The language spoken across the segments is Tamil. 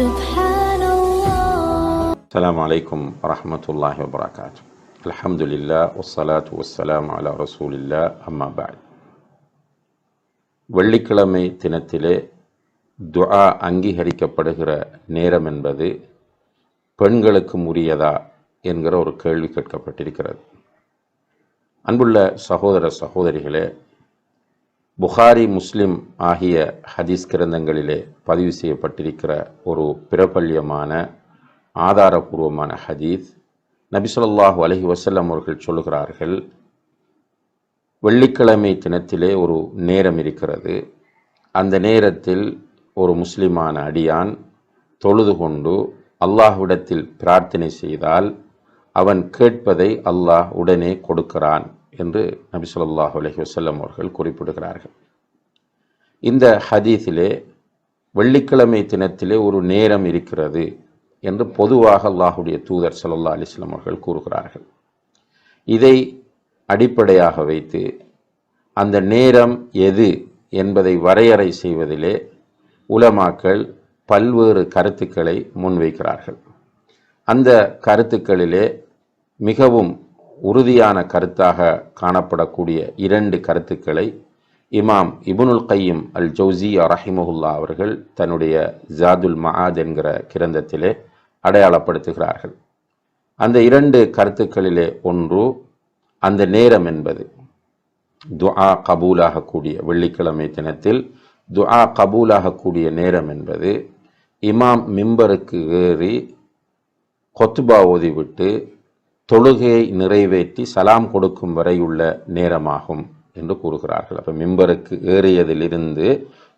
سبحان الله. السلام عليكم ورحمة الله وبركاته. الحمد لله والصلاة والسلام على رسول الله أما بعد. வெள்ளிக்கிழமை தினத்திலே துஆ அங்கீகரிக்கப்படுகிற நேரம் என்பது பெண்களுக்கு உரியதா என்கிற ஒரு கேள்வி கேட்கப்பட்டிருக்கிறது. அன்புள்ள சகோதர சகோதரிகளே, புகாரி முஸ்லிம் ஆகிய ஹதீஸ் கிரந்தங்களிலே பதிவு செய்யப்பட்டிருக்கிற ஒரு பிரபல்யமான ஆதாரபூர்வமான ஹதீஸ், நபி ஸல்லல்லாஹு அலைஹி வஸல்லம் அவர்கள் சொல்லுகிறார்கள், வெள்ளிக்கிழமை தினத்திலே ஒரு நேரம் இருக்கிறது. அந்த நேரத்தில் ஒரு முஸ்லிமான அடியான் தொழுது கொண்டு அல்லாஹ்விடத்தில் பிரார்த்தனை செய்தால் அவன் கேட்பதை அல்லாஹ் உடனே கொடுக்கிறான் என்று நபி ஸல்லல்லாஹு அலைஹி வஸல்லம் அவர்கள் குறிப்பிடுகிறார்கள். இந்த ஹதீஸிலே வெள்ளிக்கிழமை தினத்திலே ஒரு நேரம் இருக்கிறது என்று பொதுவாக அல்லாஹுடைய தூதர் ஸல்லல்லாஹு அலைஹி வஸல்லம் அவர்கள் கூறுகிறார்கள். இதை அடிப்படையாக வைத்து அந்த நேரம் எது என்பதை வரையறை செய்வதிலே உலமாக்கள் பல்வேறு கருத்துக்களை முன்வைக்கிறார்கள். அந்த கருத்துக்களிலே மிகவும் உறுதியான கருத்தாக காணப்படக்கூடிய இரண்டு கருத்துக்களை இமாம் இப்னுல் கையிம் அல் ஜௌஸிய்யா ரஹிமஹுல்லா அவர்கள் தன்னுடைய ஜாதுல் மஆத் என்கிற கிரந்தத்திலே அடையாளப்படுத்துகிறார்கள். அந்த இரண்டு கருத்துக்களிலே ஒன்று, அந்த நேரம் என்பது துஆ கபூலாகக்கூடிய வெள்ளிக்கிழமை தினத்தில் துஆ கபூலாகக்கூடிய நேரம் என்பது இமாம் மிம்பருக்கு ஏறி கொத்துபா ஓதிவிட்டு தொழுகையை நிறைவேற்றி சலாம் கொடுக்கும் வரை உள்ள நேரமாகும் என்று கூறுகிறார்கள். அப்போ மிம்பருக்கு ஏறியதிலிருந்து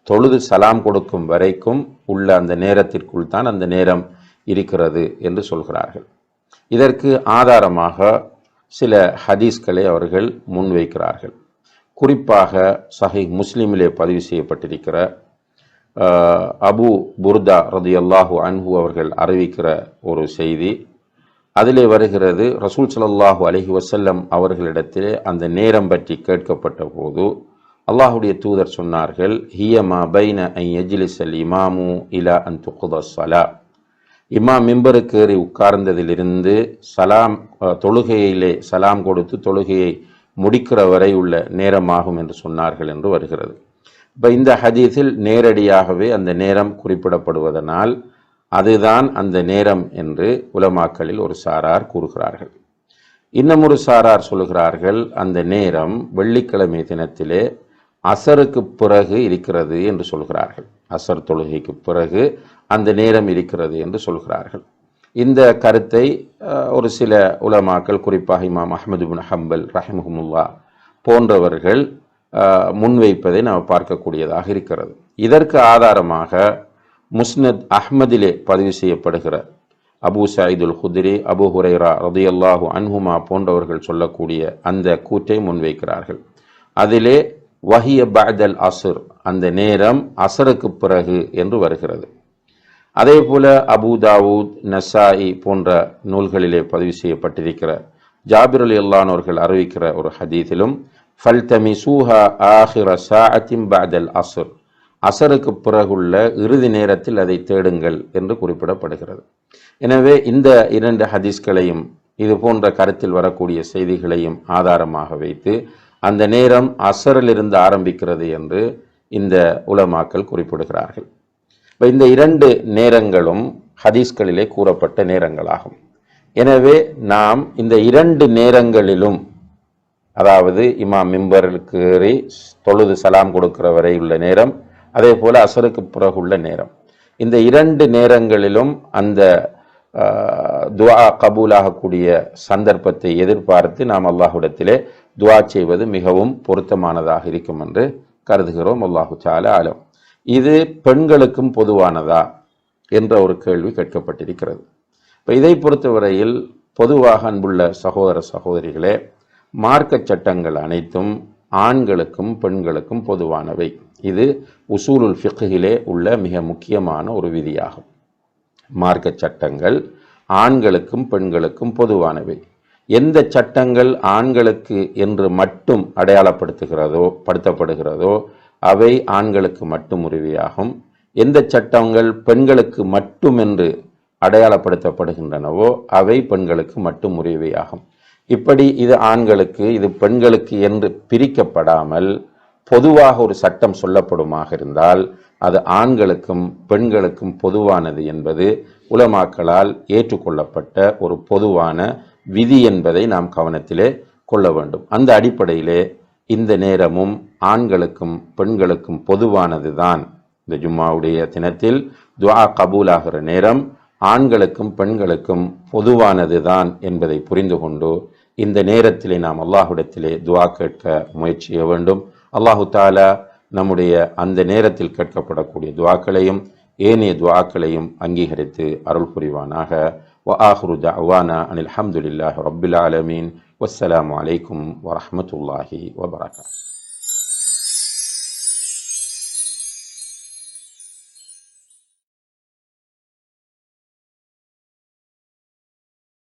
தொழுது சலாம் கொடுக்கும் வரைக்கும் உள்ள அந்த நேரத்திற்குள் தான் அந்த நேரம் இருக்கிறது என்று சொல்கிறார்கள். இதற்கு ஆதாரமாக சில ஹதீஸ்களை அவர்கள் முன்வைக்கிறார்கள். குறிப்பாக சஹீஹ் முஸ்லிமிலே பதிவு செய்யப்பட்டிருக்கிற அபு புர்தா ரலியல்லாஹு அன்ஹு அவர்கள் அறிவிக்கிற ஒரு செய்தி, அதிலே வருகிறது, ரசூல் ஸல்லல்லாஹு அலைஹி வஸல்லம் அவர்களிடத்திலே அந்த நேரம் பற்றி கேட்கப்பட்ட போது அல்லாஹுடைய தூதர் சொன்னார்கள், ஹிய மா பைன அன் யஜ்லிஸல் இமாமு இலா அன் துக்தா ஸலா, இமாம் மிம்பருக்கு ஏறி உட்கார்ந்ததிலிருந்து தொழுகையிலே சலாம் கொடுத்து தொழுகையை முடிக்கிற வரை உள்ள நேரமாகும் என்று சொன்னார்கள் என்று வருகிறது. இப்போ இந்த ஹதீஸில் நேரடியாகவே அந்த நேரம் குறிப்பிடப்படுவதனால் அதுதான் அந்த நேரம் என்று உலமாக்களில் ஒரு சாரார் கூறுகிறார்கள். இன்னும் ஒரு சாரார் சொல்கிறார்கள், அந்த நேரம் வெள்ளிக்கிழமை தினத்திலே அசருக்கு பிறகு இருக்கிறது என்று சொல்கிறார்கள். அசர் தொழுகைக்கு பிறகு அந்த நேரம் இருக்கிறது என்று சொல்கிறார்கள். இந்த கருத்தை ஒரு சில உலமாக்கள், குறிப்பாக இமாம் அஹ்மது பின் ஹம்பல் ரஹிமஹுமுல்லா போன்றவர்கள் முன்வைப்பதை நாம் பார்க்கக்கூடியதாக இருக்கிறது. இதற்கு ஆதாரமாக முஸ்னத் அஹ்மதிலே பதிவு செய்யப்படுகிற அபூ சயீதுல் குத்ரி, அபூ ஹுரைரா ரலியல்லாஹு அன்ஹுமா போன்றவர்கள் சொல்லக்கூடிய அந்த கூற்றை முன்வைக்கிறார்கள். அதிலே வஹிய பஅதல் அஸ்ர், அந்த நேரம் அசருக்கு பிறகு என்று வருகிறது. அதே போல அபூ தாவூத், நசாயி போன்ற நூல்களிலே பதிவு செய்யப்பட்டிருக்கிற ஜாபிர் ரலியல்லாஹு அவர்கள் அறிவிக்கிற ஒரு ஹதீஸிலும் ஃபல்தமிசூஹா ஆஹிர சாஅத்தின் பஅதல் அஸ்ர், அசருக்கு பிறகுள்ள இறுதி நேரத்தில் அதை தேடுங்கள் என்று குறிப்பிடப்படுகிறது. எனவே இந்த இரண்டு ஹதீஸ்களையும் இது போன்ற கருத்தில் வரக்கூடிய செய்திகளையும் ஆதாரமாக வைத்து அந்த நேரம் அசரிலிருந்து ஆரம்பிக்கிறது என்று இந்த உலமாக்கள் குறிப்பிடுகிறார்கள். இப்போ இந்த இரண்டு நேரங்களும் ஹதீஸ்களிலே கூறப்பட்ட நேரங்களாகும். எனவே நாம் இந்த இரண்டு நேரங்களிலும், அதாவது இமாம் மிம்பருக்கு ஏறி தொழுது சலாம் கொடுக்கிற வரை உள்ள நேரம், அதே போல அசருக்கு பிறகுள்ள நேரம், இந்த இரண்டு நேரங்களிலும் அந்த துஆ கபூலாகக்கூடிய சந்தர்ப்பத்தை எதிர்பார்த்து நாம் அல்லாஹ்விடத்திலே துஆ செய்வது மிகவும் பொருத்தமானதாக இருக்கும் என்று கருதுகிறோம். அல்லாஹு தஆலா ஆலம். இது பெண்களுக்கும் பொதுவானதா என்ற ஒரு கேள்வி கேட்கப்பட்டிருக்கிறது. இப்போ இதை பொறுத்தவரையில் பொதுவாக அன்புள்ள சகோதர சகோதரிகளே, மார்க்க சட்டங்கள் அனைத்தும் ஆண்களுக்கும் பெண்களுக்கும் பொதுவானவை. இது உசூலுல் ஃபிக்ஹிலே உள்ள மிக முக்கியமான ஒரு விதியாகும். மார்க்க சட்டங்கள் ஆண்களுக்கும் பெண்களுக்கும் பொதுவானவை. எந்த சட்டங்கள் ஆண்களுக்கு என்று மட்டும் அடையாளப்படுத்துகிறதோ படுத்தப்படுகிறதோ அவை ஆண்களுக்கு மட்டும் உரிமையாகும். எந்த சட்டங்கள் பெண்களுக்கு மட்டுமென்று அடையாளப்படுத்தப்படுகின்றனவோ அவை பெண்களுக்கு மட்டும் உரியவையாகும். இப்படி இது ஆண்களுக்கு இது பெண்களுக்கு என்று பிரிக்கப்படாமல் பொதுவாக ஒரு சட்டம் சொல்லப்படுமாக இருந்தால் அது ஆண்களுக்கும் பெண்களுக்கும் பொதுவானது என்பது உலமாக்களால் ஏற்றுக்கொள்ளப்பட்ட ஒரு பொதுவான விதி என்பதை நாம் கவனத்திலே கொள்ள வேண்டும். அந்த அடிப்படையிலே இந்த நேரமும் ஆண்களுக்கும் பெண்களுக்கும் பொதுவானது தான். இந்த ஜும்மாவுடைய தினத்தில் துஆ கபூலாகிற நேரம் ஆண்களுக்கும் பெண்களுக்கும் பொதுவானது தான் என்பதை புரிந்து கொண்டு இந்த நேரத்திலே நாம் அல்லாஹ்விடத்திலே துஆ கேட்க முயற்சி செய்ய வேண்டும். அல்லாஹு தஆலா நம்முடைய அந்த நேரத்தில் கேட்கப்படக்கூடிய துஆக்களையும் ஏனைய துஆக்களையும் அங்கீகரித்து அருள் புரிவானாக. வஆகிரு தஅவானா அனில் ஹம்துலில்லாஹி ரப்பில் ஆலமீன். வஸ்ஸலாமு அலைக்கும் வரஹ்மத்துல்லாஹி வபரகாத்துஹு.